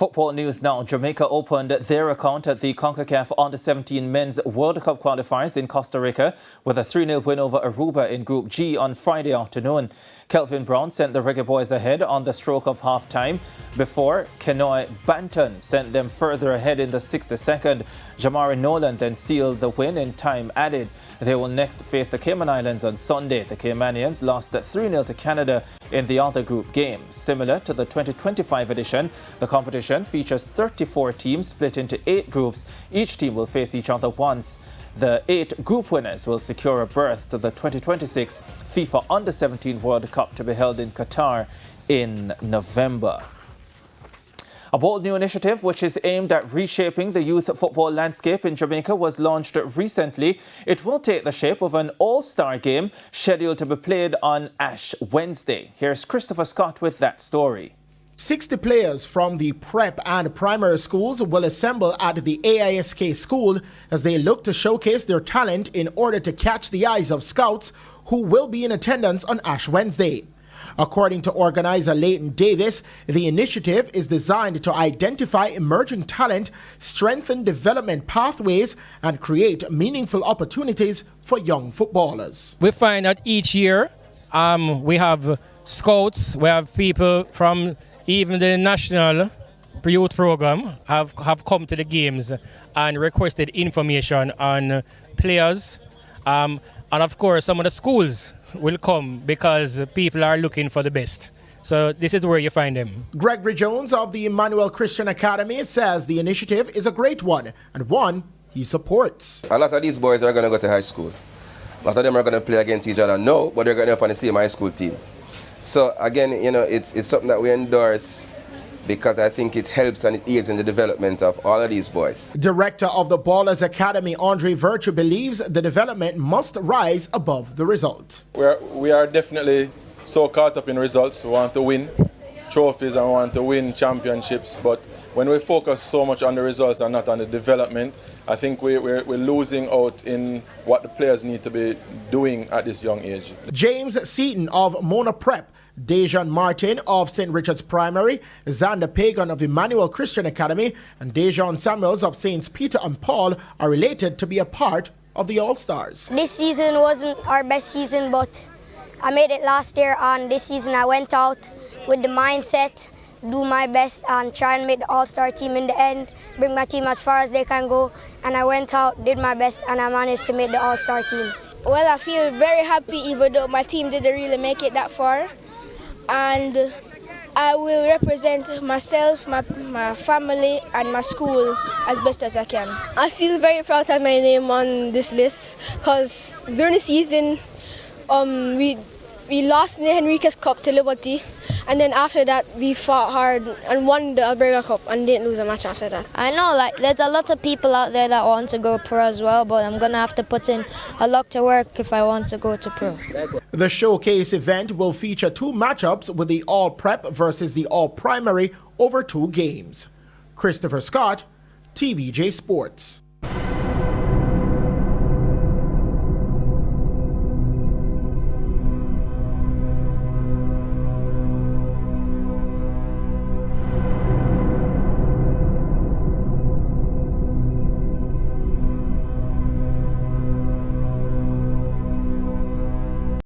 Football news now. Jamaica opened their account at the CONCACAF Under-17 Men's World Cup qualifiers in Costa Rica with a 3-0 win over Aruba in Group G on Friday afternoon. Kelvin Brown sent the Reggae boys ahead on the stroke of half-time before Kenoy Banton sent them further ahead in the 62nd. Jamari Nolan then sealed the win in time added. They will next face the Cayman Islands on Sunday. The Caymanians lost 3-0 to Canada in the other group game. Similar to the 2025 edition, the competition features 34 teams split into 8 groups. Each team will face each other once. The 8 group winners will secure a berth to the 2026 FIFA Under-17 World Cup to be held in Qatar in November. A bold new initiative which is aimed at reshaping the youth football landscape in Jamaica was launched recently. It will take the shape of an all-star game scheduled to be played on Ash Wednesday. Here's Christopher Scott with that story. 60 players from the prep and primary schools will assemble at the AISK school as they look to showcase their talent in order to catch the eyes of scouts who will be in attendance on Ash Wednesday. According to organizer Leighton Davis, the initiative is designed to identify emerging talent, strengthen development pathways, and create meaningful opportunities for young footballers. We find that each year we have scouts, we have people from even the national youth program have come to the games and requested information on players. And of course, some of the schools will come because people are looking for the best. So this is where you find them. Gregory Jones of the Emmanuel Christian Academy says the initiative is a great one and one he supports. A lot of these boys are going to go to high school. A lot of them are going to play against each other now, but they're going to up on the same high school team. So again, you know, it's something that we endorse because I think it helps and it aids in the development of all of these boys. Director of the Ballers Academy, Andre Virtue, believes the development must rise above the result. We are definitely so caught up in results. We want to win trophies and we want to win championships, but when we focus so much on the results and not on the development, I think we're losing out in what the players need to be doing at this young age. James Seaton of Mona Prep, Dejan Martin of St. Richard's Primary, Xander Pagan of Emmanuel Christian Academy, and Dejan Samuels of Saints Peter and Paul are related to be a part of the All-Stars. This season wasn't our best season, but I made it last year, and this season I went out with the mindset, do my best and try and make the All-Star team in the end, bring my team as far as they can go, and I went out, did my best, and I managed to make the All-Star team. Well, I feel very happy even though my team didn't really make it that far, and I will represent myself, my family and my school as best as I can. I feel very proud to have my name on this list because during the season we lost in the Henriquez Cup to Liberty, and then after that we fought hard and won the Alberga Cup and didn't lose a match after that. I know, like, there's a lot of people out there that want to go pro as well, but I'm going to have to put in a lot to work if I want to go to pro. The showcase event will feature 2 matchups with the All-Prep versus the All-Primary over 2 games. Christopher Scott, TVJ Sports.